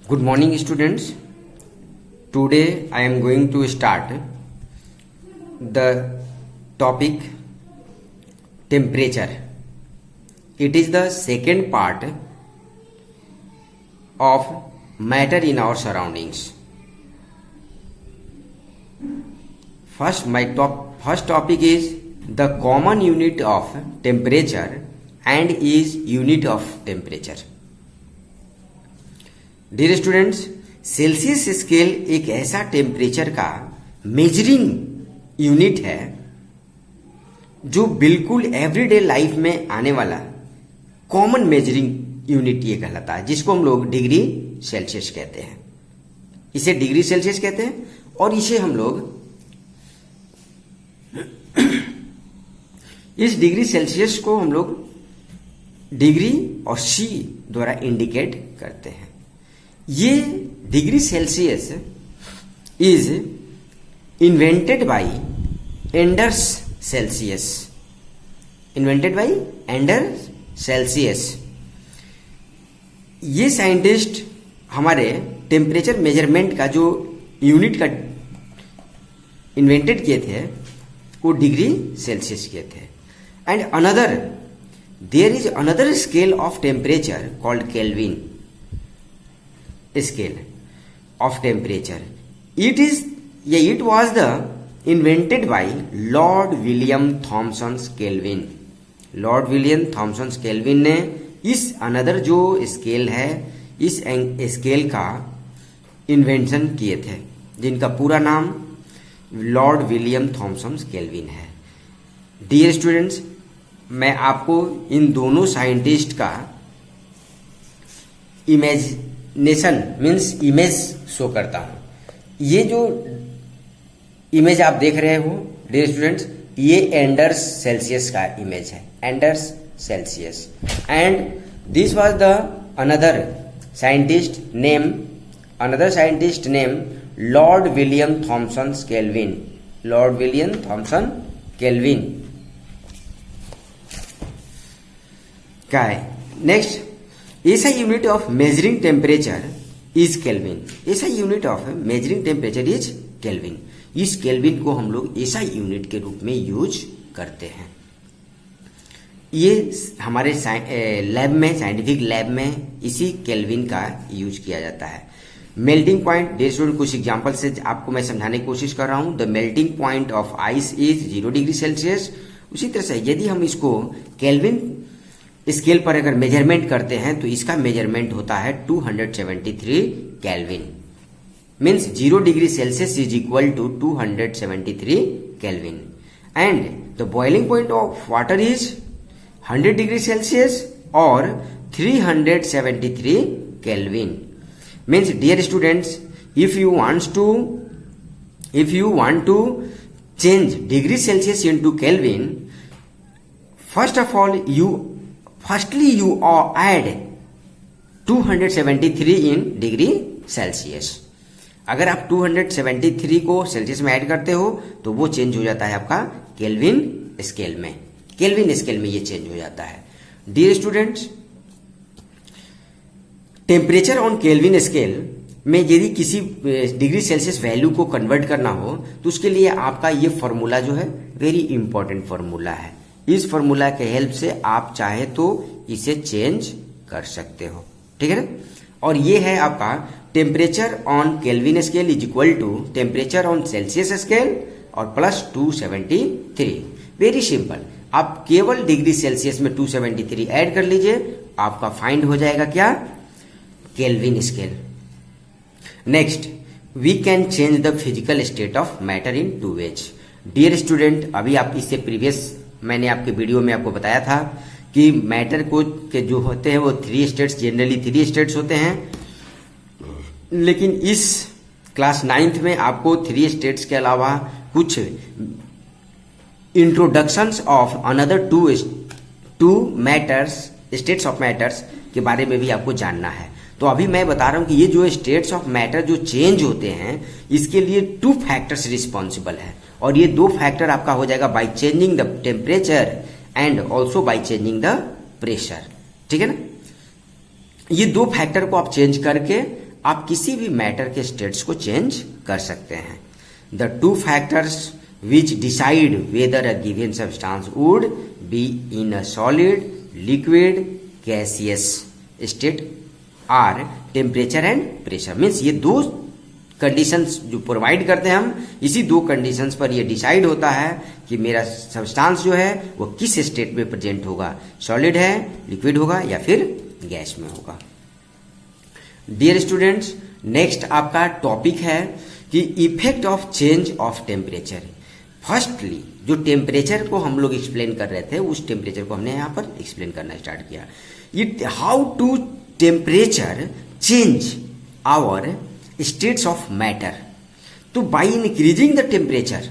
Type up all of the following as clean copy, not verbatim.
Good morning, students. Today I am going to start the topic temperature. It is the second part of matter in our surroundings. First topic is the common unit of temperature and is unit of temperature. Dear students, Celsius scale एक ऐसा temperature का measuring unit है जो बिल्कुल everyday life में आने वाला common measuring unit ये कहलाता है, जिसको हम लोग डिग्री सेल्सियस कहते हैं। इसे डिग्री सेल्सियस कहते हैं और इसे हम लोग इस डिग्री सेल्सियस को हम लोग डिग्री और सी द्वारा इंडिकेट करते हैं। ये degree Celsius is invented by Anders Celsius. Invented by Anders Celsius. ये साइंटिस्ट हमारे टेम्परेचर मेजरमेंट का जो यूनिट का इन्वेंटेड किए थे वो डिग्री सेल्सियस किए थे। And another there is another scale of temperature called Kelvin scale of temperature. It was invented by Lord William Thomson Kelvin. Lord William Thomson Kelvin ने इस अनदर जो स्केल है इस स्केल का इन्वेंशन किए थे, जिनका पूरा नाम लॉर्ड विलियम थॉमसन केल्विन है। डियर स्टूडेंट्स, मैं आपको इन दोनों साइंटिस्ट का इमेजिनेशन मीन्स इमेज शो करता हूं। ये जो इमेज आप देख रहे हो डियर स्टूडेंट्स, ये एंडर्स सेल्सियस का इमेज है, Anders Celsius. And this was the another scientist name lord William Thomson Kelvin. Lord William Thomson Kelvin का है। नेक्स्ट, ऐसा unit of measuring temperature is kelvin. ऐसा unit of measuring temperature is kelvin. इस kelvin को हम लोग ऐसा unit के रूप में यूज करते हैं। ये हमारे लैब में, साइंटिफिक लैब में इसी केल्विन का यूज किया जाता है। मेल्टिंग पॉइंट, डियर स्टूडेंट, कुछ एग्जांपल से आपको मैं समझाने की कोशिश कर रहा हूं। The melting point of ice is 0 degree Celsius. उसी तरह से यदि हम इसको केल्विन स्केल पर अगर मेजरमेंट करते हैं तो इसका मेजरमेंट होता है 273 Kelvin. Means 0 degree Celsius is equal to 273 Kelvin. And the boiling point of water is 100 degree Celsius और 373 Kelvin. Means dear students, if you want to change degree Celsius into Kelvin, firstly you add 273 in degree Celsius. अगर आप 273 को Celsius में add करते हो तो वो change हो जाता है आपका केल्विन स्केल में। केल्विन स्केल में ये चेंज हो जाता है। Dear students, temperature on Kelvin scale में यदि किसी डिग्री सेल्सियस वैल्यू को कन्वर्ट करना हो तो उसके लिए आपका ये फॉर्मूला जो है वेरी इंपॉर्टेंट फॉर्मूला है। इस फॉर्मूला के हेल्प से आप चाहे तो इसे चेंज कर सकते हो, ठीक है ना। और ये है आपका temperature on Kelvin scale is equal to temperature on Celsius scale और प्लस 273। वेरी सिंपल, आप केवल डिग्री सेल्सियस में 273 ऐड कर लीजिए, आपका फाइंड हो जाएगा क्या, Kelvin scale. Next, we can change the physical state of matter in 2 ways। Dear student, अभी आप इससे प्रीवियस मैंने आपके वीडियो में आपको बताया था कि मैटर को के जो होते हैं वो 3 स्टेट्स, जनरली 3 स्टेट्स होते हैं। लेकिन इस क्लास 9th में आपको 3 स्टेट्स के अलावा कुछ introductions of another 2 matters, states of matters के बारे में भी आपको जानना है। तो अभी मैं बता रहा हूं कि ये जो स्टेट्स ऑफ मैटर जो चेंज होते हैं इसके लिए 2 फैक्टर्स रिस्पॉन्सिबल है। और ये 2 फैक्टर आपका हो जाएगा by changing the temperature and also by changing the pressure, ठीक है ना। ये 2 फैक्टर को आप चेंज करके आप किसी भी मैटर के स्टेट्स को चेंज कर सकते हैं। The two factors which decide whether a given substance would be in a solid, liquid, gaseous state are temperature and pressure. Means ये दो कंडीशंस जो प्रोवाइड करते हैं हम, इसी दो कंडीशंस पर ये डिसाइड होता है कि मेरा सब्सटेंस जो है वो किस स्टेट में प्रेजेंट होगा, सॉलिड है, लिक्विड होगा या फिर गैस में होगा। डियर स्टूडेंट्स, नेक्स्ट आपका टॉपिक है कि effect of change of temperature. Firstly जो टेम्परेचर को हम लोग एक्सप्लेन कर रहे थे, उस टेम्परेचर को हमने यहाँ पर एक्सप्लेन करना स्टार्ट किया। It how to temperature change our states of matter. तो by increasing the temperature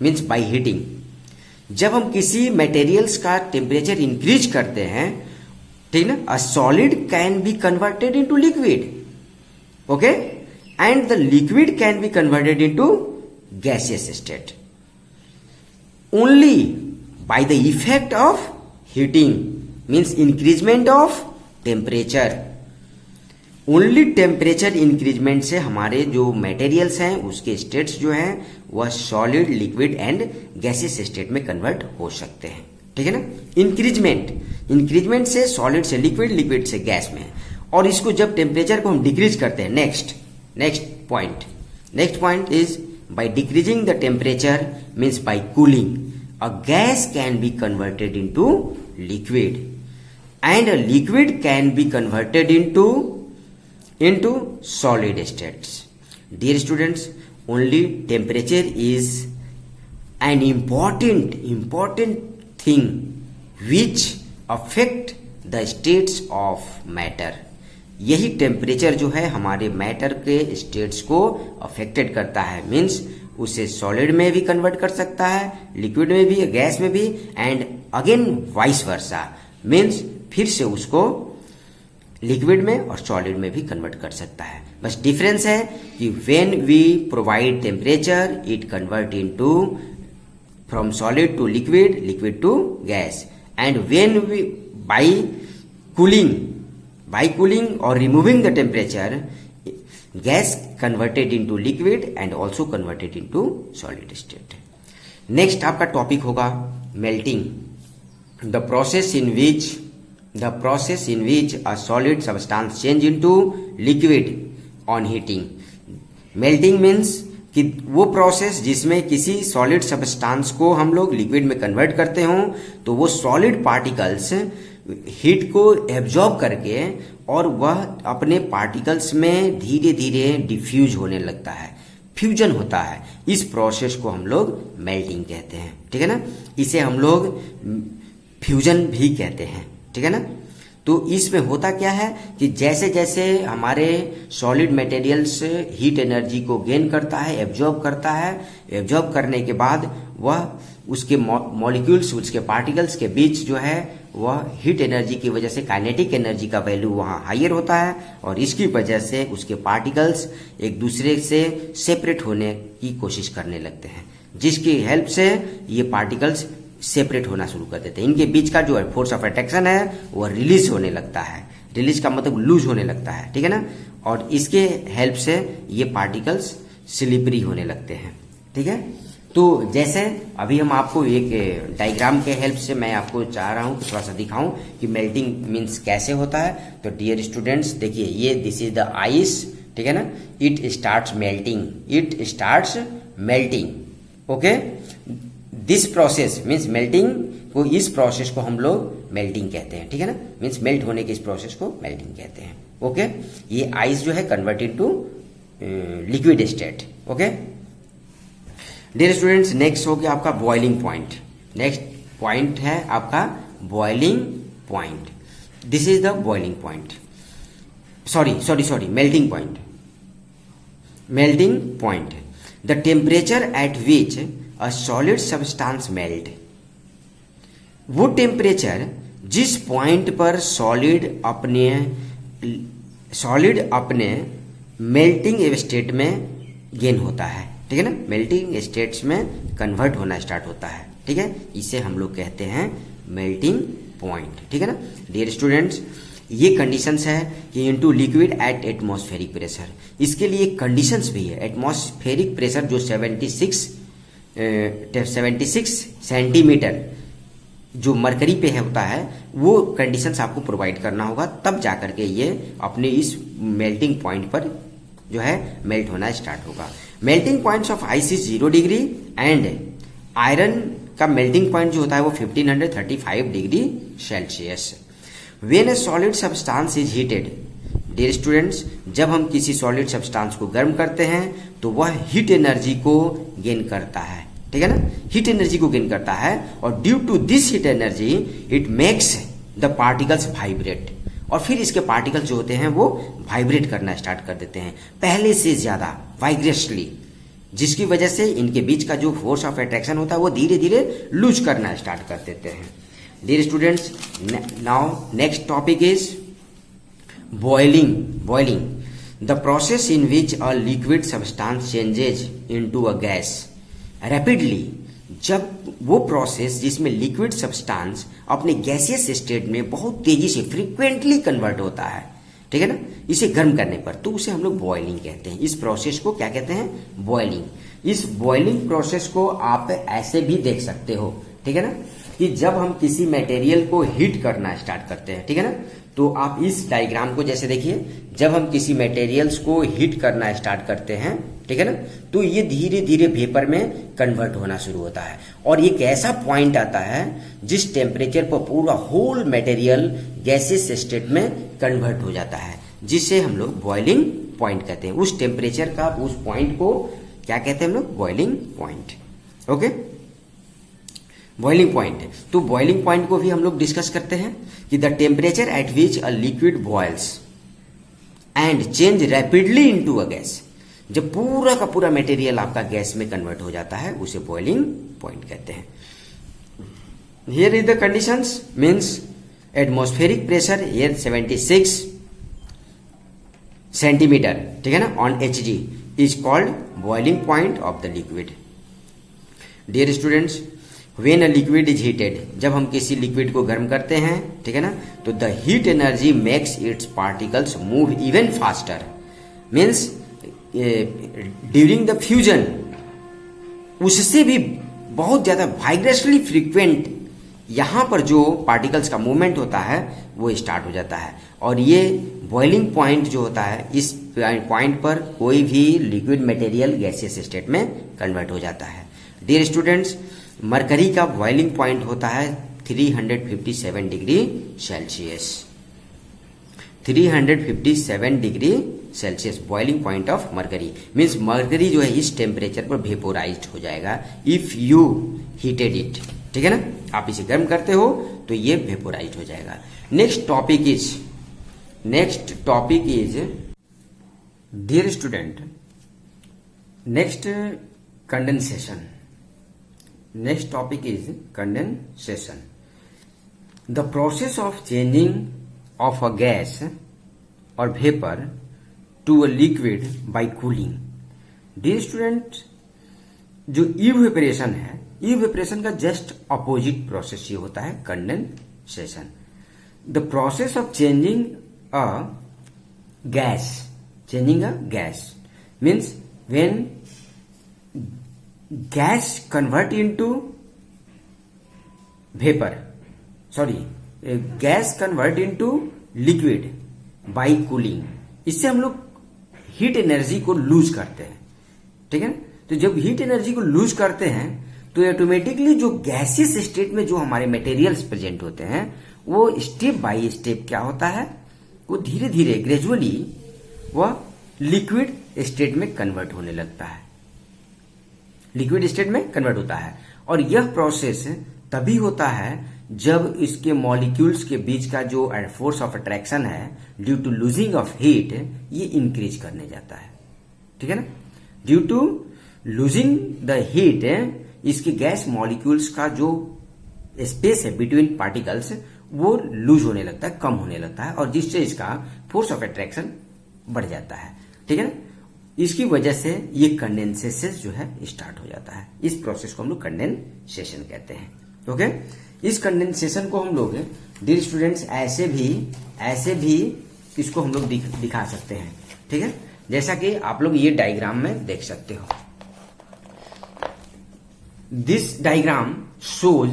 means by heating, जब हम किसी मटेरियल्स का टेम्परेचर इंक्रीज करते हैं, ठीक ना, a solid can be converted into liquid, okay, and the liquid can be converted into gaseous state only by the effect of heating means increment of temperature. Only temperature increment से हमारे जो materials हैं उसके states जो हैं वह solid, liquid and gaseous state में convert हो सकते हैं, ठीक है ना। इंक्रीजमेंट से सॉलिड से लिक्विड, लिक्विड से गैस में, और इसको जब टेम्परेचर को हम डिक्रीज करते हैं, next point is by decreasing the temperature means by cooling a gas can be converted into liquid and a liquid can be converted into solid states. Dear students, only temperature is an important thing which affect the states of matter. यही temperature जो है हमारे matter के states को affected करता है, means उसे solid में भी कन्वर्ट कर सकता है, लिक्विड में भी, गैस में भी, and again vice versa, means फिर से उसको लिक्विड में और सॉलिड में भी कन्वर्ट कर सकता है। बस डिफरेंस है कि when we provide temperature it convert into from solid to liquid, liquid to gas, and when we by cooling और removing the temperature gas converted into liquid and also converted into solid state. Next आपका topic होगा melting, the process in which a solid substance change into liquid on heating. Melting means कि वो process जिसमें किसी solid substance को हम लोग liquid में कन्वर्ट करते हों, तो वो सॉलिड पार्टिकल्स हीट को एब्जॉर्ब करके और वह अपने पार्टिकल्स में धीरे धीरे डिफ्यूज होने लगता है, फ्यूजन होता है। इस प्रोसेस को हम लोग मेल्टिंग कहते हैं, ठीक है ना। इसे हम लोग फ्यूजन भी कहते हैं, ठीक है ना। तो इसमें होता क्या है कि जैसे जैसे हमारे सॉलिड मटेरियल्स हीट एनर्जी को गेन करता है, एब्जॉर्ब करता है, एब्जॉर्ब करने के बाद वह उसके मॉलिक्यूल्स, उसके पार्टिकल्स के बीच जो है वह हीट एनर्जी की वजह से काइनेटिक एनर्जी का वैल्यू वहाँ हायर होता है, और इसकी वजह से उसके पार्टिकल्स एक दूसरे से सेपरेट होने की कोशिश करने लगते हैं, जिसकी हेल्प से ये पार्टिकल्स सेपरेट होना शुरू कर देते हैं। इनके बीच का जो फोर्स ऑफ अट्रैक्शन है वह रिलीज होने लगता है, रिलीज का मतलब लूज होने लगता है, ठीक है ना। और इसके हेल्प से ये पार्टिकल्स स्लिपरी होने लगते हैं, ठीक है। तो जैसे अभी हम आपको एक डायग्राम के हेल्प से मैं आपको चाह रहा हूँ कि थोड़ा सा दिखाऊं कि मेल्टिंग मीन्स कैसे होता है। तो डियर स्टूडेंट्स देखिए, ये दिस इज द आइस, ठीक है ना। It starts melting, okay. This process means melting को, इस प्रोसेस को हम लोग मेल्टिंग कहते हैं, ठीक है ना। मीन्स मेल्ट होने के इस प्रोसेस को मेल्टिंग कहते हैं, ओके। ये आइस जो है converted to liquid state, okay. Dear students, next हो गया आपका बॉइलिंग पॉइंट। नेक्स्ट पॉइंट है आपका boiling point. This is the boiling point, sorry melting point. Melting point, the temperature at which a solid substance melt. वो temperature जिस point पर solid अपने melting state में गेन होता है, ठीक है ना। मेल्टिंग स्टेट्स में कन्वर्ट होना स्टार्ट होता है, ठीक है। इसे हम लोग कहते हैं मेल्टिंग पॉइंट, ठीक है ना। डियर स्टूडेंट्स, ये कंडीशंस है कि into liquid at atmospheric pressure. इसके लिए कंडीशंस भी है। एटमॉस्फेरिक प्रेशर जो 76 सेंटीमीटर जो मरकरी पे होता है, वो कंडीशंस आपको प्रोवाइड करना होगा, तब जाकर के ये अपने इस मेल्टिंग पॉइंट पर जो है मेल्ट होना स्टार्ट होगा। Melting points of ice is 0 degree and iron का मेल्टिंग पॉइंट जो होता है वो 1535 degree Celsius. When a solid substance is heated, dear students, जब हम किसी सॉलिड सब्सटेंस को गर्म करते हैं तो वह हीट एनर्जी को गेन करता है, ठीक है ना, हीट एनर्जी को गेन करता है, और due to this heat energy it makes the particles vibrate, और फिर इसके पार्टिकल्स जो होते हैं वो वाइब्रेट करना स्टार्ट कर देते हैं पहले से ज्यादा वाइग्रेसली, जिसकी वजह से इनके बीच का जो फोर्स ऑफ अट्रैक्शन होता है वो धीरे धीरे लूज करना स्टार्ट कर देते हैं। Dear students, now next topic is boiling, the process in which a liquid substance changes into a gas rapidly. जब वो प्रोसेस जिसमें लिक्विड सब्सटेंस अपने गैसियस स्टेट में बहुत तेजी से फ्रीक्वेंटली कन्वर्ट होता है, ठीक है ना, इसे गर्म करने पर, तो उसे हम लोग बॉइलिंग कहते हैं। इस प्रोसेस को क्या कहते हैं? बॉइलिंग। इस बॉइलिंग प्रोसेस को आप ऐसे भी देख सकते हो, ठीक है ना, कि जब हम किसी मटेरियल को हीट करना स्टार्ट करते हैं, ठीक है ना, तो आप इस डायग्राम को जैसे देखिए, जब हम किसी मटेरियल्स को हीट करना स्टार्ट करते हैं, ठीक है ना, तो ये धीरे धीरे वेपर में कन्वर्ट होना शुरू होता है, और एक ऐसा पॉइंट आता है जिस टेम्परेचर पर पूरा होल मटेरियल गैसियस स्टेट में कन्वर्ट हो जाता है, जिसे हम लोग बॉइलिंग पॉइंट कहते हैं। उस टेम्परेचर का उस पॉइंट को क्या कहते हैं हम लोग? Boiling point. Okay, boiling point. तो बॉइलिंग पॉइंट को भी हम लोग डिस्कस करते हैं कि the temperature at which a liquid boils and change rapidly into a gas. जब पूरा का पूरा मटेरियल आपका गैस में कन्वर्ट हो जाता है, उसे बॉइलिंग पॉइंट कहते हैं। Here is the conditions, means atmospheric pressure here 76 centimetre, ठीक है ना, on Hg is called boiling point of the liquid. Dear students, when a liquid is heated, जब हम किसी लिक्विड को गर्म करते हैं, ठीक है ना, तो the heat energy makes it's particles move even faster, means during the fusion उससे भी बहुत ज्यादा वाइब्रेशनली फ्रीक्वेंट यहां पर जो पार्टिकल्स का मूवमेंट होता है वो स्टार्ट हो जाता है, और ये बॉइलिंग पॉइंट जो होता है, इस पॉइंट पर कोई भी लिक्विड मटेरियल गैसियस स्टेट में कन्वर्ट हो जाता है। डियर स्टूडेंट्स, मरकरी का बॉइलिंग पॉइंट होता है 357 degree Celsius. 357 degree Celsius boiling point of mercury, means mercury जो है इस टेम्परेचर पर वेपोराइज्ड हो जाएगा इफ यू हीटेड इट, ठीक है ना, आप इसे गर्म करते हो तो ये वेपोराइज्ड हो जाएगा। Next topic is dear student, next condensation. Next topic is condensation. The process of changing of a gas or vapor to a liquid by cooling. Dear student, जो evaporation है, evaporation का just opposite process ये होता है condensation. The process of changing a gas means when gas convert into vapor, gas convert into liquid by cooling, इससे हम लोग heat energy को लूज करते हैं, ठीक है ना। तो जब हीट एनर्जी को लूज करते हैं तो ऑटोमेटिकली जो गैसियस स्टेट में जो हमारे मटेरियल्स प्रेजेंट होते हैं वो स्टेप बाय स्टेप क्या होता है, वो धीरे धीरे ग्रेजुअली वह लिक्विड स्टेट में कन्वर्ट होने लगता है, लिक्विड स्टेट में कन्वर्ट होता है। और यह प्रोसेस तभी होता है जब इसके मॉलिक्यूल्स के बीच का जो फोर्स ऑफ अट्रैक्शन है due to losing of heat, ये इंक्रीज करने जाता है, ठीक है ना। Due to losing the heat, इसके गैस मॉलिक्यूल्स का जो स्पेस है बिटवीन पार्टिकल्स वो लूज होने लगता है, कम होने लगता है, और जिससे इसका फोर्स ऑफ अट्रैक्शन बढ़ जाता है, ठीक है ना। इसकी वजह से ये कंडेंसेशन जो है स्टार्ट हो जाता है। इस प्रोसेस को हम लोग कंडेंसेशन कहते हैं। ओके, इस कंडेंसेशन को हम लोग डियर स्टूडेंट्स ऐसे भी इसको हम लोग दिखा सकते हैं, ठीक है। जैसा कि आप लोग ये डायग्राम में देख सकते हो। This diagram shows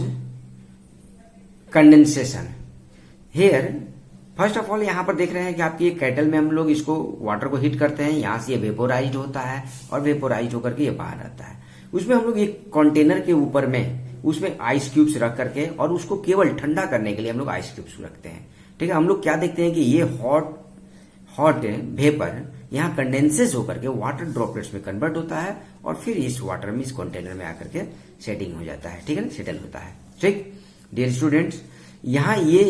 condensation. Hair first of all यहां पर देख रहे हैं कि आपकी केटल में हम लोग इसको वाटर को हीट करते हैं, यहां से ये वेपोराइज्ड होता है और वेपोराइज्ड होकर के ये बाहर आता है। उसमें हम लोग एक कंटेनर के ऊपर में उसमें आइस क्यूब्स रख करके और उसको केवल ठंडा करने के लिए हम लोग आइस क्यूब्स रखते हैं, ठीक है। हम लोग क्या देखते हैं कि ये हॉट वेपर यहाँ कंडेंसेस होकर के वाटर ड्रॉपलेट्स में कन्वर्ट होता है और फिर इस वाटर में इस कंटेनर में आकर के सेटिंग हो जाता है, ठीक है ना, सेटल होता है, ठीक। डियर स्टूडेंट्स, यहाँ ये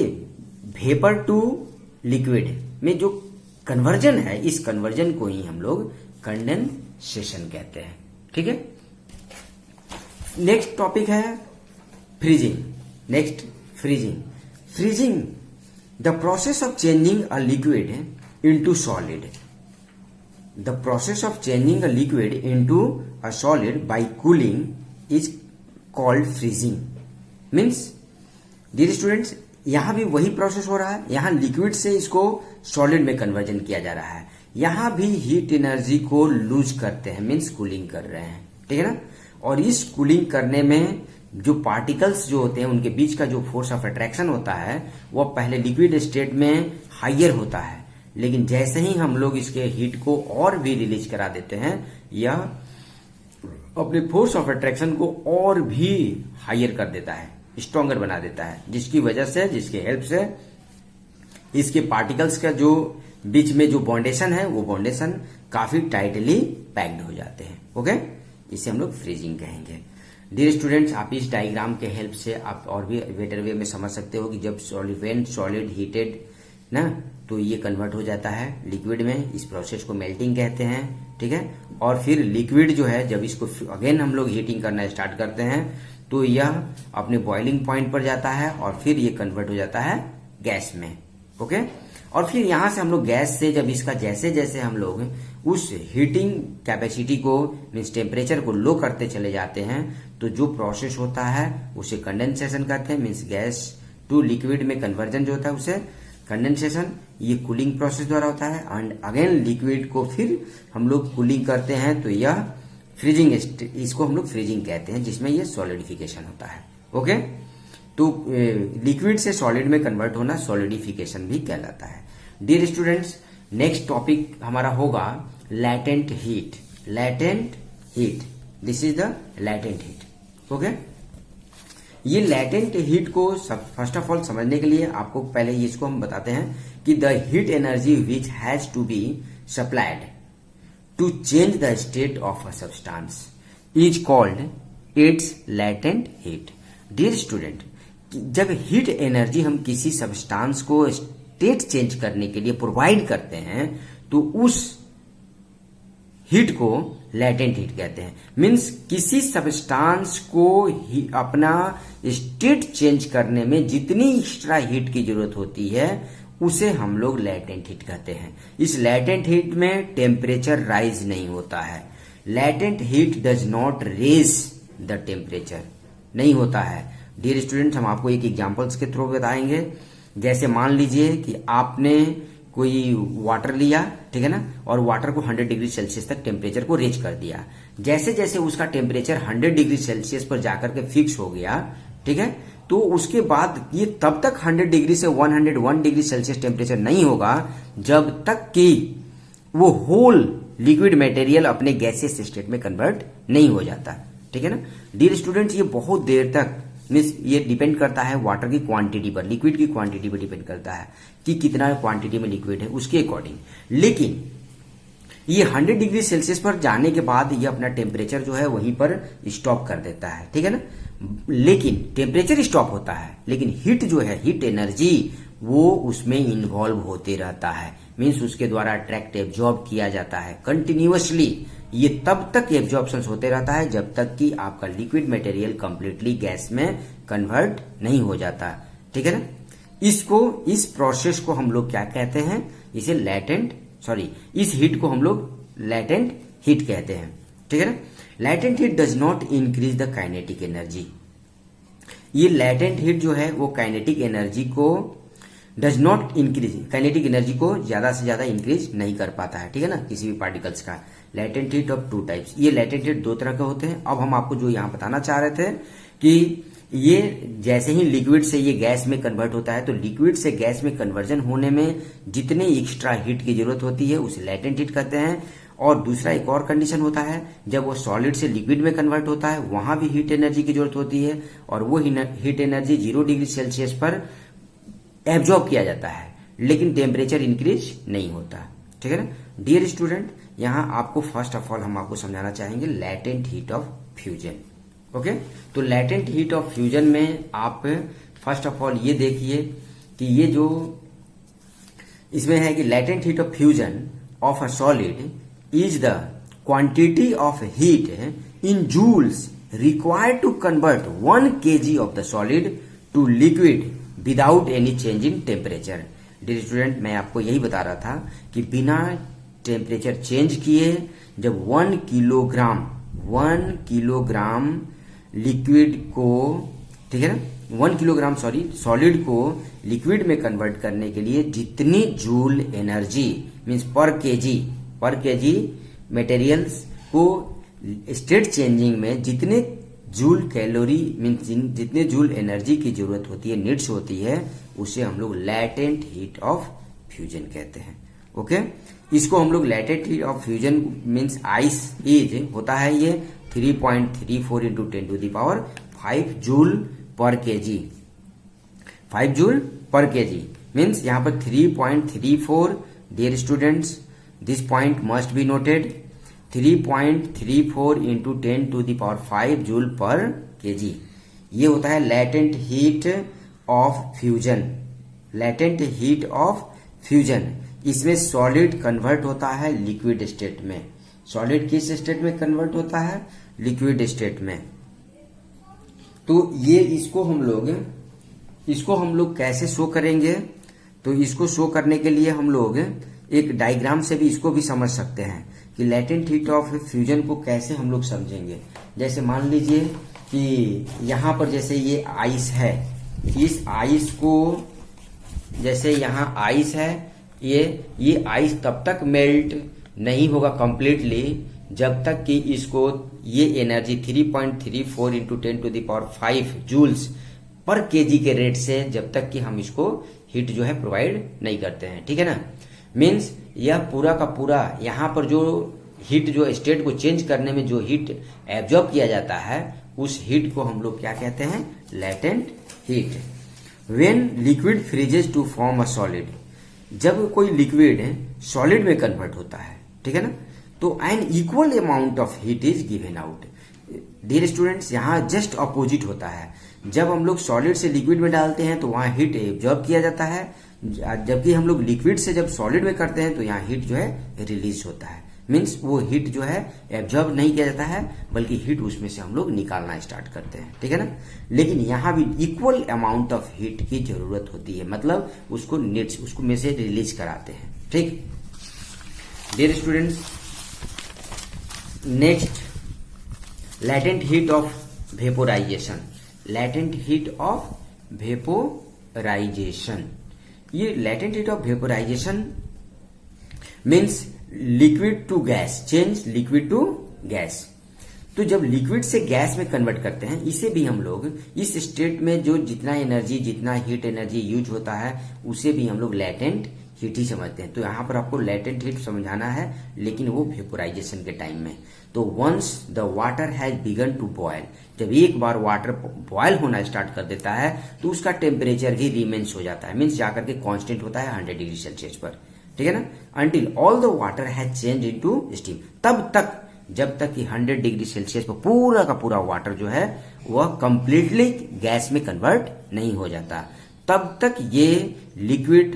वेपर टू लिक्विड में जो कन्वर्जन है, इस कन्वर्जन को ही हम लोग कंडेंसेशन कहते हैं, ठीक है। नेक्स्ट टॉपिक है freezing. Next freezing the process of changing a liquid into solid. The process of changing a liquid into a solid by cooling is called freezing. Means dear students, यहां भी वही process हो रहा है, यहां liquid से इसको सॉलिड में कन्वर्जन किया जा रहा है, यहां भी हीट एनर्जी को लूज करते हैं, मीन्स कूलिंग कर रहे हैं, ठीक है ना। और इस कूलिंग करने में जो पार्टिकल्स जो होते हैं उनके बीच का जो फोर्स ऑफ अट्रैक्शन होता है वो पहले लिक्विड स्टेट में हाइयर होता है, लेकिन जैसे ही हम लोग इसके हीट को और भी रिलीज करा देते हैं, यह अपने फोर्स ऑफ अट्रैक्शन को और भी हाइयर कर देता है, स्ट्रॉन्गर बना देता है, जिसकी वजह से, जिसके हेल्प से इसके पार्टिकल्स का जो बीच में जो बॉन्डेशन है वो बॉन्डेशन काफी टाइटली पैक्ड हो जाते हैं, ओके। इसे हम लोग फ्रीजिंग कहेंगे। डियर स्टूडेंट्स, आप इस डायग्राम के हेल्प से आप और भी बेटर वे में समझ सकते हो कि जब सॉलिड हीटेड ना, तो ये कन्वर्ट हो जाता है लिक्विड में, इस प्रोसेस को मेल्टिंग कहते हैं, ठीक है। और फिर लिक्विड जो है जब इसको अगेन हम लोग हीटिंग करना स्टार्ट करते हैं तो यह अपने बॉइलिंग पॉइंट पर जाता है और फिर ये कन्वर्ट हो जाता है गैस में, ओके। और फिर यहां से हम लोग गैस से जब इसका जैसे जैसे हम लोग उस हीटिंग कैपेसिटी को मीन्स टेम्परेचर को लो करते चले जाते हैं तो जो प्रोसेस होता है उसे कंडेंसेशन कहते हैं, मीन्स गैस टू लिक्विड में कन्वर्जन जो होता है उसे कंडेंसेशन, ये कूलिंग प्रोसेस द्वारा होता है। एंड अगेन लिक्विड को फिर हम लोग कूलिंग करते हैं तो यह फ्रीजिंग, इसको हम लोग फ्रीजिंग कहते हैं, जिसमें ये सॉलिडिफिकेशन होता है, ओके। तो लिक्विड से सॉलिड में कन्वर्ट होना सॉलिडिफिकेशन भी कहलाता है। डियर स्टूडेंट्स, नेक्स्ट टॉपिक हमारा होगा latent heat. Latent heat, this is the latent heat, okay. ये लैटेंट हीट को फर्स्ट ऑफ ऑल समझने के लिए आपको पहले इसको हम बताते हैं कि the heat energy which has to be supplied to change the state of a substance is called its latent heat. Dear student, जब हीट एनर्जी हम किसी सब्सटेंस को स्टेट चेंज करने के लिए प्रोवाइड करते हैं तो उस हीट को लैटेंट हीट कहते हैं। मीन्स किसी सब्सटेंस को अपना स्टेट चेंज करने में जितनी एक्स्ट्रा हीट की जरूरत होती है उसे हम लोग लैटेंट हीट कहते हैं। इस लैटेंट हीट में टेम्परेचर राइज नहीं होता है। Latent heat does not raise the temperature, नहीं होता है। डियर स्टूडेंट्स, हम आपको एक एग्जांपल्स के थ्रू बताएंगे। जैसे मान लीजिए कि आपने कोई वाटर लिया, ठीक है ना, और वाटर को 100 डिग्री सेल्सियस तक टेम्परेचर को रेज कर दिया। जैसे जैसे उसका टेम्परेचर 100 डिग्री सेल्सियस पर जाकर के फिक्स हो गया, ठीक है, तो उसके बाद ये तब तक 100 डिग्री से 101 डिग्री सेल्सियस टेम्परेचर नहीं होगा जब तक कि वो होल लिक्विड मटेरियल अपने गैसियस स्टेट में कन्वर्ट नहीं हो जाता, ठीक है ना। डियर स्टूडेंट्स, ये बहुत देर तक मीन्स ये डिपेंड करता है वाटर की क्वांटिटी पर, लिक्विड की क्वांटिटी पर डिपेंड करता है कि कितना क्वांटिटी में लिक्विड है उसके अकॉर्डिंग। लेकिन ये 100 डिग्री सेल्सियस पर जाने के बाद ये अपना टेम्परेचर जो है वहीं पर स्टॉप कर देता है, ठीक है ना। लेकिन टेम्परेचर स्टॉप होता है लेकिन हीट जो है, हीट एनर्जी, वो उसमें इन्वॉल्व होते रहता है। मीन्स उसके द्वारा अट्रैक्ट एब्जॉर्ब किया जाता है कंटिन्यूअसली। ये तब तक एब्जॉर्प्शन होते रहता है जब तक कि आपका लिक्विड मटेरियल कंप्लीटली गैस में कन्वर्ट नहीं हो जाता, ठीक है ना। इस प्रोसेस को हम लोग क्या कहते हैं, इसे इस हीट को हम लोग लैटेंट हीट कहते हैं, ठीक है ना। Latent heat does not increase the kinetic energy. ये लैटेंट हीट जो है वो काइनेटिक एनर्जी को does not increase, kinetic energy को ज्यादा से ज्यादा इंक्रीज नहीं कर पाता है, ठीक है ना, किसी भी पार्टिकल्स का। लैटेंट हीट ऑफ 2 टाइप्स, ये लैटेंट हीट 2 तरह के होते हैं। अब हम आपको जो यहाँ बताना चाह रहे थे कि ये जैसे ही लिक्विड से ये गैस में कन्वर्ट होता है, तो लिक्विड से गैस में कन्वर्जन होने में जितने एक्स्ट्रा हीट की जरूरत होती है उसे लैटेंट हीट कहते हैं। और दूसरा एक और कंडीशन होता है, जब वो सॉलिड से लिक्विड में कन्वर्ट होता है वहां भी हीट एनर्जी की जरूरत होती है, और वो हीट एनर्जी 0 डिग्री सेल्सियस पर एब्जॉर्ब किया जाता है, लेकिन टेम्परेचर इंक्रीज नहीं होता, ठीक है ना। डियर स्टूडेंट, यहाँ आपको फर्स्ट ऑफ ऑल हम आपको समझाना चाहेंगे latent heat of fusion. Okay, तो लैटेंट हीट ऑफ फ्यूजन में आप फर्स्ट ऑफ ऑल ये देखिए कि ये जो इसमें है कि latent heat of fusion of a solid is the quantity of heat in joules required to convert 1 kg of the solid to liquid without any change in temperature। Dear student, मैं आपको यही बता रहा था कि बिना टेम्परेचर चेंज किए जब 1 किलोग्राम लिक्विड को, ठीक है ना, 1 किलोग्राम सॉलिड को लिक्विड में कन्वर्ट करने के लिए जितनी जूल एनर्जी मीन्स पर केजी मटेरियल्स को स्टेट चेंजिंग में जितने जूल कैलोरी मीन्स जितने जूल एनर्जी की जरूरत होती है, नीड्स होती है, उसे हम लोग लैटेंट हीट ऑफ फ्यूजन कहते हैं। ओके, इसको हम लोग latent heat of fusion means ice is होता है ये 3.34 into 10⁵ joule per kg. 5 joule per kg means यहाँ पर 3.34। Dear students, this point must be noted, 3.34 into 10⁵ joule per kg. ये होता है latent heat of fusion. Latent heat of fusion, इसमें solid convert होता है लिक्विड स्टेट में। Solid किस स्टेट में कन्वर्ट होता है? लिक्विड स्टेट में। तो ये इसको हम लोग कैसे शो करेंगे? तो इसको शो करने के लिए हम लोग एक डायग्राम से भी इसको भी समझ सकते हैं कि लैटेंट हीट ऑफ फ्यूजन को कैसे हम लोग समझेंगे। जैसे मान लीजिए कि यहाँ पर जैसे ये आइस है, इस आइस को जैसे यहाँ आइस है, ये आइस तब तक मेल्ट नहीं होगा कंप्लीटली जब तक कि इसको ये energy 3.34 into 10⁵ joules per kg के रेट से जब तक कि हम इसको हीट जो है प्रोवाइड नहीं करते हैं, ठीक है ना। मीन्स यह पूरा का पूरा यहाँ पर जो हीट जो स्टेट को चेंज करने में जो हीट एब्जॉर्ब किया जाता है उस हीट को हम लोग क्या कहते हैं? Latent heat. When liquid freezes to form a solid, जब कोई लिक्विड सॉलिड में कन्वर्ट होता है, ठीक है ना, तो an equal amount of heat is given out. Dear students, यहाँ जस्ट अपोजिट होता है। जब हम लोग सॉलिड से लिक्विड में डालते हैं तो वहां हीट एब्जॉर्ब किया जाता है, जबकि हम लोग लिक्विड से जब सॉलिड में करते हैं तो यहाँ हीट जो है रिलीज होता है। मीन्स वो हीट जो है एब्जॉर्ब नहीं किया जाता है, बल्कि हीट उसमें से हम लोग निकालना स्टार्ट करते हैं, ठीक है ना। लेकिन यहाँ भी इक्वल अमाउंट ऑफ हीट की जरूरत होती है, मतलब उसको में से रिलीज कराते हैं, ठीक। Dear students, next latent heat of vaporisation. Latent heat of vaporisation, ये latent heat of vaporisation means liquid to gas, change liquid to gas. तो जब लिक्विड से गैस में कन्वर्ट करते हैं, इसे भी हम लोग इस स्टेट में जो जितना हीट एनर्जी यूज होता है उसे भी हम लोग लैटेंट हीट ही समझते हैं। तो यहाँ पर आपको लैटेंट हीट समझाना है, लेकिन वो वेपोराइजेशन के टाइम में। तो once the water has begun to boil, जब एक बार वाटर बॉयल होना स्टार्ट कर देता है तो उसका टेम्परेचर भी रिमेन्स हो जाता है, मीन्स जाकर के कांस्टेंट होता है 100 डिग्री सेल्सियस पर, ठीक है ना। Until all the water has change into steam, तब तक जब तक कि 100 डिग्री सेल्सियस पर पूरा का पूरा वाटर जो है वह कंप्लीटली गैस में कन्वर्ट नहीं हो जाता, तब तक ये लिक्विड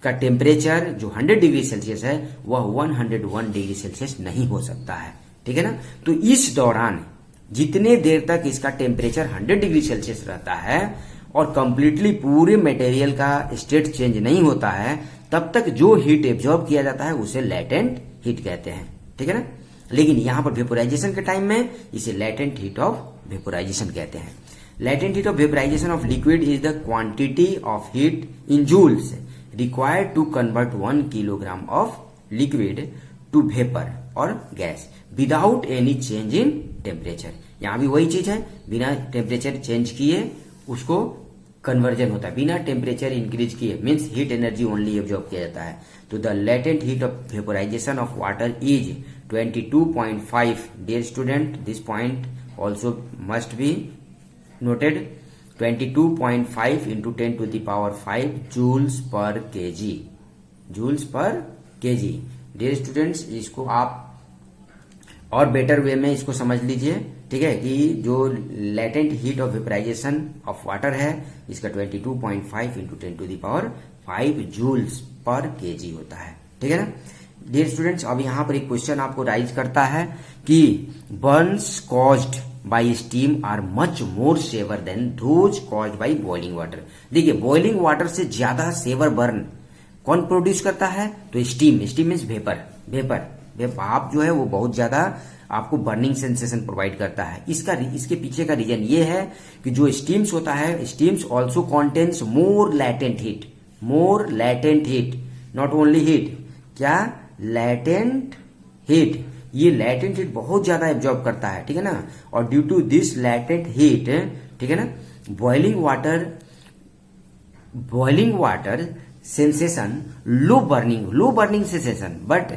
का टेम्परेचर जो 100 डिग्री सेल्सियस है वह 101 डिग्री सेल्सियस नहीं हो सकता है, ठीक है ना। तो इस दौरान जितने देर तक इसका टेम्परेचर 100 डिग्री सेल्सियस रहता है और कंप्लीटली पूरे मटेरियल का स्टेट चेंज नहीं होता है, तब तक जो हीट एब्जॉर्ब किया जाता है उसे लैटेंट हीट कहते हैं, ठीक है ना। लेकिन यहां पर वेपोराइजेशन के टाइम में इसे लैटेंट हीट ऑफ वेपोराइजेशन कहते हैं। Latent heat of vaporization of liquid is the quantity of heat in joules required to convert 1 kilogram of liquid to vapor or gas without any change in temperature। यहाँ भी वही चीज है, बिना temperature change किए उसको कन्वर्जन होता है, बिना टेम्परेचर इंक्रीज किए, means heat energy only absorb किया जाता है। तो the latent heat of vaporisation of water is 22.5। Dear student, this point also must be noted, 22.5 into 10 to the power 5 joules per kg, joules per kg। Dear students, इसको आप और better way में इसको समझ लीजिए, ठीक है, कि जो latent heat of vaporisation of water है इसका 22.5 into 10 to the power 5 joules per kg होता है, ठीक है ना। डियर स्टूडेंट्स, अब यहाँ पर एक क्वेश्चन आपको राइज करता है कि burns caused by steam are much more severe than those caused by boiling water. देखिए, बॉइलिंग वाटर से ज्यादा सेवर बर्न कौन प्रोड्यूस करता है? तो स्टीम। स्टीम मीन्स वेपर भाप जो है वो बहुत ज्यादा आपको बर्निंग सेंसेशन प्रोवाइड करता है। इसके पीछे का रीजन ये है कि जो स्टीम्स होता है, steams also contains more latent heat, not only heat, क्या लैटेंट हीट, ये लैटेंट हीट बहुत ज्यादा एब्जॉर्ब करता है, ठीक है ना। और due to this latent heat, ठीक है ना, boiling water sensation low burning sensation, but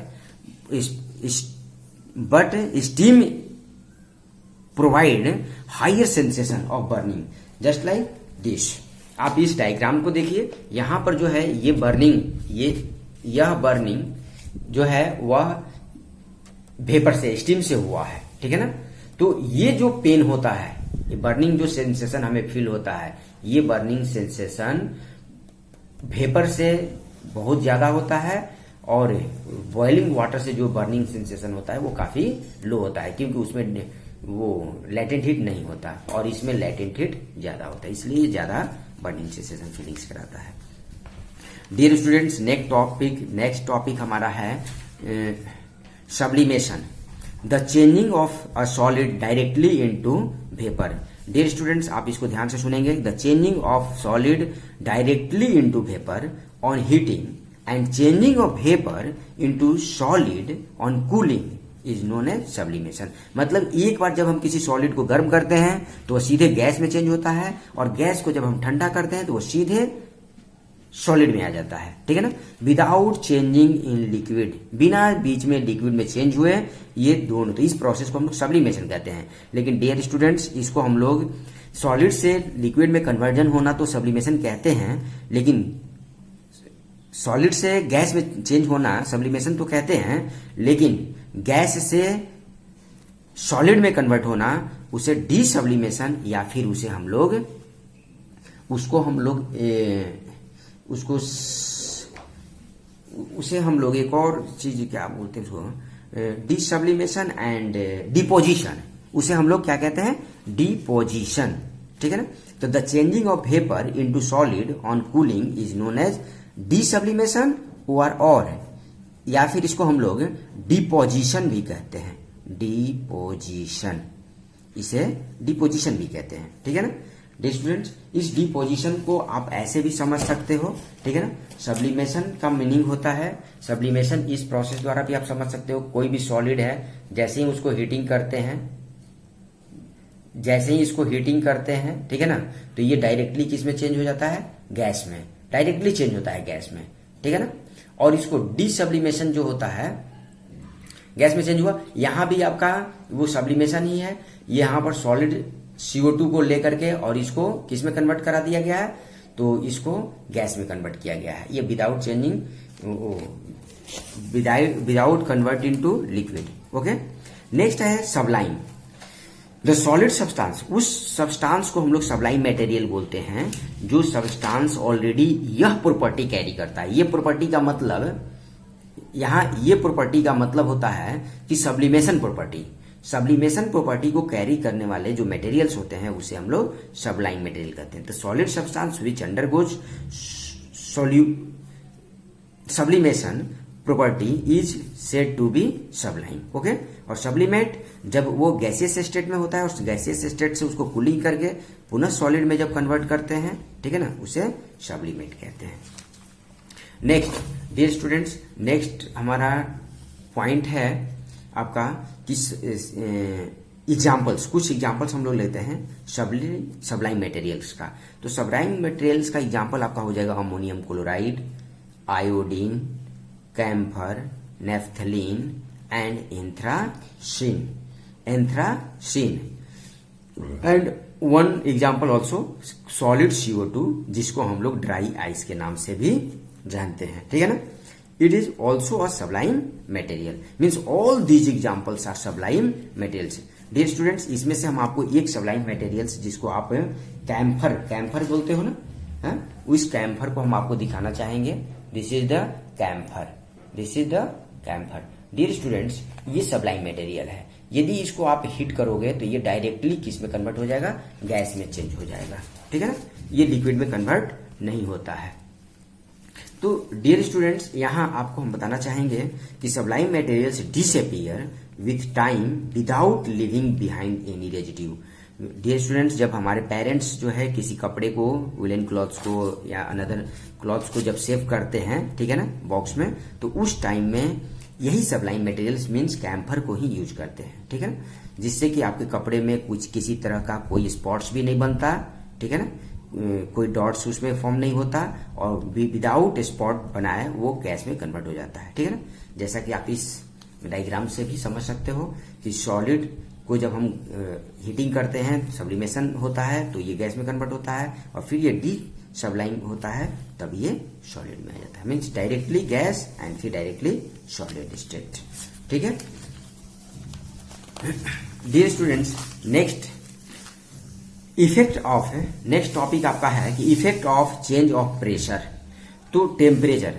steam provide higher sensation of burning, just like this. आप इस डायग्राम को देखिए, यहां पर जो है ये यह बर्निंग जो है वह वेपर से, स्टीम से हुआ है, ठीक है ना। तो ये जो पेन होता है, ये बर्निंग जो सेंसेशन हमें फील होता है, ये बर्निंग सेंसेशन वेपर से बहुत ज्यादा होता है और बॉइलिंग वाटर से जो बर्निंग सेंसेशन होता है वो काफी लो होता है, क्योंकि उसमें वो लैटेंट हीट नहीं होता और इसमें लैटेंट हीट ज्यादा होता है, इसलिए ज्यादा बर्निंग सेंसेशन फीलिंग्स कराता है। डियर स्टूडेंट्स, नेक्स्ट टॉपिक हमारा है sublimation, the changing of a solid directly into vapour. Dear students, आप इसको ध्यान से सुनेंगे। The changing of solid directly into vapour on heating and changing of vapour into solid on cooling is known as sublimation. मतलब एक बार जब हम किसी सॉलिड को गर्म करते हैं तो वह सीधे गैस में चेंज होता है, और गैस को जब हम ठंडा करते हैं तो वो सीधे सॉलिड में आ जाता है, ठीक है ना। विदाउट चेंजिंग इन लिक्विड, बिना बीच में लिक्विड में चेंज हुए, ये दोनों, तो इस प्रोसेस को हम लोग सब्लिमेशन कहते हैं। लेकिन डियर स्टूडेंट्स, इसको हम लोग सॉलिड से लिक्विड में कन्वर्जन होना तो सब्लिमेशन कहते हैं, लेकिन सॉलिड से गैस में चेंज होना सब्लिमेशन तो कहते हैं, लेकिन गैस से सॉलिड में कन्वर्ट होना उसे डीसब्लिमेशन, या फिर उसे हम लोग एक और चीज क्या बोलते हैं उसको, डीसब्लिमेशन एंड डिपोजिशन, उसे हम लोग क्या कहते हैं? डिपोजिशन, ठीक है ना। तो the changing of vapour into solid on cooling is known as desublimation और या फिर इसको हम लोग डिपोजिशन भी कहते हैं, डिपोजिशन, इसे डिपोजिशन भी कहते हैं, ठीक है ना। डियर स्टूडेंट्स, इस डिपोजिशन को आप ऐसे भी समझ सकते हो, ठीक है ना। सब्लिमेशन का मीनिंग होता है, सब्लिमेशन इस प्रोसेस द्वारा भी आप समझ सकते हो, कोई भी सॉलिड है, जैसे ही उसको हीटिंग करते हैं, ठीक है ना, तो ये डायरेक्टली किस में चेंज हो जाता है? गैस में, डायरेक्टली चेंज होता है गैस में, ठीक है ना। और इसको डीसब्लिमेशन जो होता है, गैस में चेंज हुआ, यहां भी आपका वो सब्लिमेशन ही है। यहां पर सॉलिड CO2 को लेकर के और इसको किस में कन्वर्ट करा दिया गया है? तो इसको गैस में कन्वर्ट किया गया है, ये without changing, without convert into liquid. Okay, next है सबलाइन। द सॉलिड सब्सटेंस, उस सब्सटेंस को हम लोग सबलाइन मटेरियल बोलते हैं जो सब्सटेंस ऑलरेडी यह प्रॉपर्टी कैरी करता है। ये प्रॉपर्टी का मतलब, यहां ये प्रॉपर्टी का मतलब होता है कि सब्लिमेशन प्रॉपर्टी को कैरी करने वाले जो मटेरियल्स होते हैं उसे हम लोग सबलाइन मटेरियल कहते हैं। तो solid substance which undergoes sublimation property is said to be sublime. Okay, और सब्लिमेट जब वो गैसियस स्टेट में होता है और गैसियस स्टेट से उसको कूलिंग करके पुनः सॉलिड में जब कन्वर्ट करते हैं, ठीक है ना, उसे सब्लिमेट कहते हैं। नेक्स्ट डियर स्टूडेंट्स, नेक्स्ट हमारा पॉइंट है आपका किस एग्जाम्पल्स, कुछ एग्जाम्पल्स हम लोग लेते हैं सबलाइम मटेरियल्स का। तो सबलाइम मटेरियल्स का एग्जाम्पल आपका हो जाएगा ammonium chloride, iodine, camphor, naphthalene and anthracene and one example also solid CO2, जिसको हम लोग ड्राई आइस के नाम से भी जानते हैं, ठीक है ना। It is also a sublime material, means all these examples are sublime materials. Dear students, इसमें से हम आपको एक सबलाइम मटेरियल्स जिसको आप कैम्फर बोलते हो ना, उस कैम्फर को हम आपको दिखाना चाहेंगे। This is the camphor, this is the camphor. Dear students, ये सबलाइम मटेरियल है। यदि इसको आप हिट करोगे तो ये डायरेक्टली किस में कन्वर्ट हो जाएगा, गैस में चेंज हो जाएगा, ठीक है ना। ये लिक्विड में कन्वर्ट नहीं होता है। तो डियर स्टूडेंट्स, यहां आपको हम बताना चाहेंगे कि sublime materials disappear with time without leaving behind any residue. Dear students, जब हमारे पेरेंट्स जो है किसी कपड़े को, वुलन क्लॉथ्स को या अनदर क्लॉथ्स को जब सेव करते हैं, ठीक है ना, बॉक्स में, तो उस टाइम में यही सबलाइम मटेरियल्स मीन्स कैम्फर को ही यूज करते हैं, ठीक है ना, जिससे कि आपके कपड़े में कुछ किसी तरह का कोई स्पॉट्स भी नहीं बनता, ठीक है ना, कोई डॉट्स उसमें फॉर्म नहीं होता और विदाउट स्पॉट बनाए वो गैस में कन्वर्ट हो जाता है, ठीक है ना। जैसा कि आप इस डायग्राम से भी समझ सकते हो कि सॉलिड को जब हम हीटिंग करते हैं, सब्लिमेशन होता है, तो ये गैस में कन्वर्ट होता है और फिर ये डी सबलाइम होता है, तब ये सॉलिड में आ जाता है, मीन्स डायरेक्टली गैस एंड फिर डायरेक्टली सॉलिड स्टेट, ठीक है। डियर स्टूडेंट्स, नेक्स्ट टॉपिक आपका है कि effect of change of pressure. तो टेम्परेचर,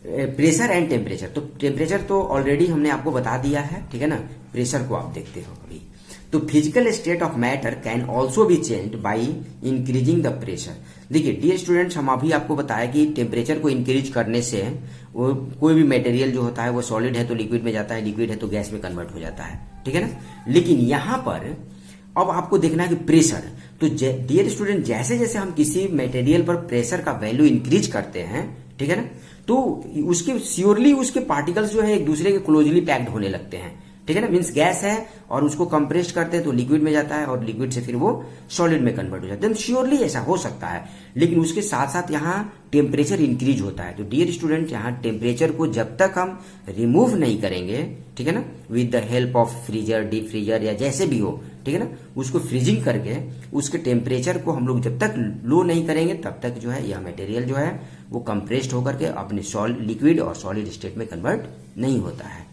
प्रेशर एंड टेम्परेचर। तो टेम्परेचर तो ऑलरेडी हमने आपको बता दिया है, ठीक है ना। प्रेशर को आप देखते हो अभी। तो physical state of matter can also be changed by increasing the pressure. देखिए डियर स्टूडेंट्स, हम अभी आपको बताया कि टेम्परेचर को इंक्रीज करने से वो कोई भी मटेरियल जो होता है वो सॉलिड है तो लिक्विड में जाता है, लिक्विड है तो गैस में कन्वर्ट हो जाता है, ठीक है ना। लेकिन यहां पर अब आपको देखना है कि प्रेशर, तो डियर स्टूडेंट, जैसे जैसे हम किसी मटेरियल पर प्रेशर का वैल्यू इंक्रीज करते हैं, ठीक है ना, तो उसके श्योरली उसके पार्टिकल्स जो है एक दूसरे के क्लोजली पैक्ड होने लगते हैं, ठीक है ना। मीन्स गैस है और उसको कंप्रेस करते हैं तो लिक्विड में जाता है और लिक्विड से फिर वो सॉलिड में कन्वर्ट हो जाता है। श्योरली ऐसा हो सकता है, लेकिन उसके साथ साथ यहाँ टेम्परेचर इंक्रीज होता है। तो डियर स्टूडेंट, यहाँ टेम्परेचर को जब तक हम रिमूव नहीं करेंगे, ठीक है ना, with the help of freezer, deep freezer या जैसे भी हो, ठीक है ना, उसको फ्रीजिंग करके उसके टेम्परेचर को हम लोग जब तक लो नहीं करेंगे तब तक जो है यह मटेरियल जो है वो कंप्रेस्ड होकर के अपने लिक्विड और सॉलिड स्टेट में कन्वर्ट नहीं होता है।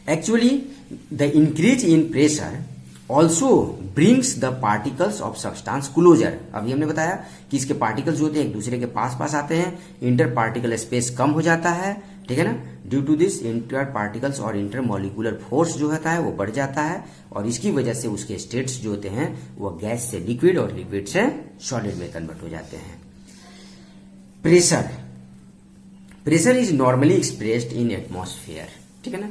Actually, the increase in pressure also brings the particles of substance closer। अभी हमने बताया कि इसके पार्टिकल्स जो होते हैं एक दूसरे के पास पास आते हैं, इंटर पार्टिकल स्पेस कम हो जाता है, ठीक है ना। Due to this inter particles और इंटर मॉलिक्यूलर फोर्स जो होता है वो बढ़ जाता है और इसकी वजह से उसके स्टेट्स जो होते हैं वो गैस से लिक्विड और लिक्विड से सॉलिड में कन्वर्ट हो जाते हैं। Pressure is normally expressed in atmosphere, ठीक है ना।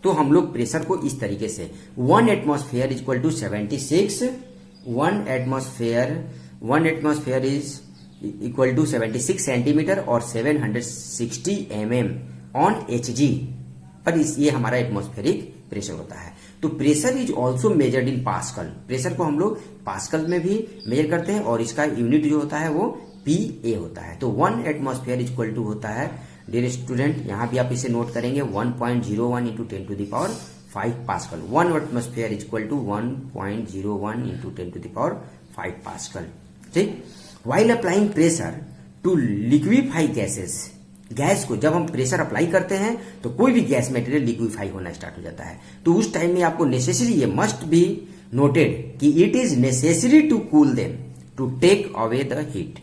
तो हम लोग प्रेशर को इस तरीके से 1 atmosphere is equal to 76, 1 atmosphere is equal to 76 centimetre और 760 mm ऑन Hg पर ये हमारा एटमॉस्फेरिक प्रेशर होता है। तो pressure is also measured in pascal. Pressure को हम लोग पास्कल में भी मेजर करते हैं और इसका यूनिट जो होता है वो PA होता है। तो 1 एटमॉस्फेयर इज इक्वल टू होता है, डियर स्टूडेंट, यहां भी आप इसे नोट करेंगे, 1.01 into 10 to the power 5 pascal. 1 atmosphere is equal to 1.01 into 10 to the power 5 pascal, ठीक। While applying pressure to liquefy gases, gas को जब हम प्रेशर अप्लाई करते हैं तो कोई भी गैस मटेरियल लिक्विफाई होना स्टार्ट हो जाता है। तो उस टाइम में आपको नेसेसरी, ये मस्ट बी नोटेड कि it is necessary to cool them to take away the heat,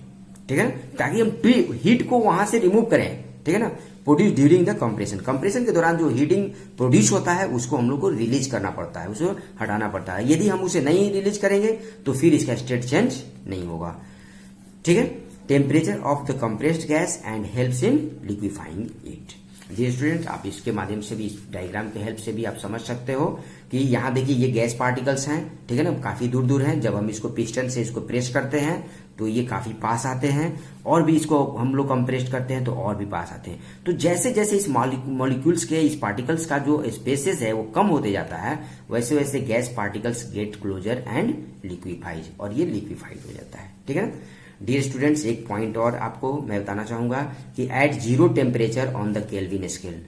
ठीक है, ताकि हम हीट को वहां से रिमूव करें, ठीक है ना। Produce during the compression, compression के दौरान जो हीटिंग प्रोड्यूस होता है उसको हम लोग को रिलीज करना पड़ता है, उसे हटाना पड़ता है। यदि हम उसे नहीं रिलीज करेंगे तो फिर इसका स्टेट चेंज नहीं होगा, ठीक है। Temperature of the compressed gas and helps in liquefying it. Dear students, आप इसके माध्यम से भी, इस डायग्राम के हेल्प से भी आप समझ सकते हो कि यहाँ देखिए ये गैस पार्टिकल्स हैं, ठीक है ना, काफी दूर दूर हैं। जब हम इसको पिस्टन से इसको प्रेस करते हैं तो ये काफी पास आते हैं, और भी इसको हम लोग कंप्रेस करते हैं तो और भी पास आते हैं। तो जैसे जैसे इस मॉलिक्यूल्स के, इस पार्टिकल्स का जो स्पेसेस है वो कम होते जाता है, वैसे वैसे gas particles get closer and liquefies, और ये लिक्विफाइड हो जाता है, ठीक है ना। डियर स्टूडेंट्स, एक पॉइंट और आपको मैं बताना चाहूंगा कि at 0 temperature on the Kelvin scale,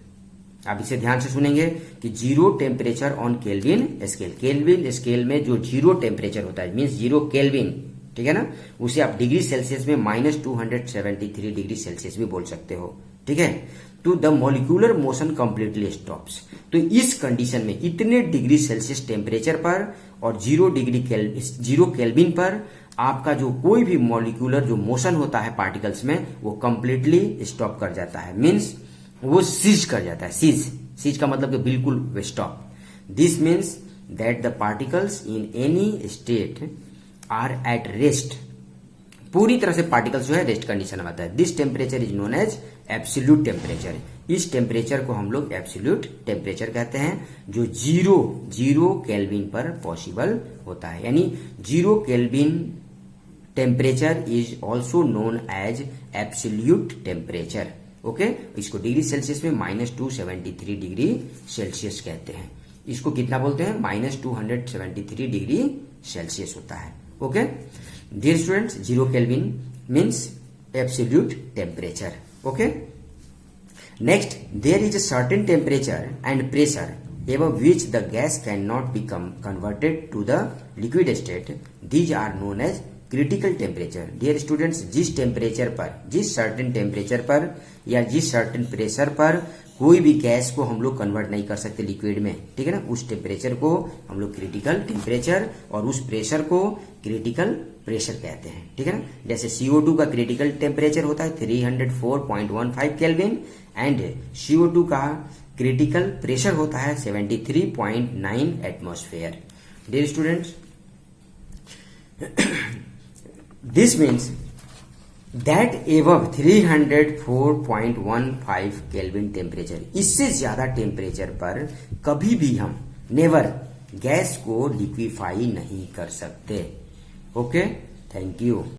आप इसे ध्यान से सुनेंगे कि 0 temperature on Kelvin scale, Kelvin scale में जो 0 टेम्परेचर होता है, मीन्स 0 केल्विन, ठीक है ना, उसे आप डिग्री सेल्सियस में -273 डिग्री सेल्सियस भी बोल सकते हो, ठीक है। तो the molecular motion completely stops. तो इस कंडीशन में इतने डिग्री सेल्सियस टेम्परेचर पर और 0 केल्विन पर आपका जो कोई भी मॉलिक्यूलर जो मोशन होता है पार्टिकल्स में, वो कंप्लीटली स्टॉप कर जाता है, मीन्स वो सीज कर जाता है। सीज का मतलब कि बिल्कुल stop. This means that the particles in any state are at rest. पूरी तरह से पार्टिकल्स जो है रेस्ट कंडीशन में आता है। This temperature is known as absolute temperature. इस टेम्परेचर को हम लोग एब्सोल्यूट टेम्परेचर कहते हैं, जो 0 केल्विन पर पॉसिबल होता है। यानी 0 kelvin temperature is also known as absolute temperature. Okay, इसको डिग्री सेल्सियस में -273 डिग्री सेल्सियस कहते हैं। इसको कितना बोलते हैं? -273 डिग्री सेल्सियस होता है। Okay dear students, 0 kelvin means absolute temperature. Okay, next, there is a certain temperature and pressure above which the gas cannot be converted to the liquid state. These are known as critical temperature. Dear students, जिस temperature पर, जिस certain temperature पर या जिस certain pressure पर कोई भी gas को हम लोग कन्वर्ट नहीं कर सकते लिक्विड में, ठीक है ना, उस टेम्परेचर को हम लोग क्रिटिकल टेम्परेचर और उस प्रेशर को क्रिटिकल प्रेशर कहते हैं, ठीक है ना। जैसे CO2 का क्रिटिकल टेम्परेचर होता है 304.15 केल्विन एंड CO2 का क्रिटिकल प्रेशर होता है 73.9 atmosphere. Dear students, this means that above 304.15 kelvin temperature, इससे ज्यादा टेम्परेचर पर कभी भी हम नेवर गैस को लिक्विफाई नहीं कर सकते। Okay, thank you.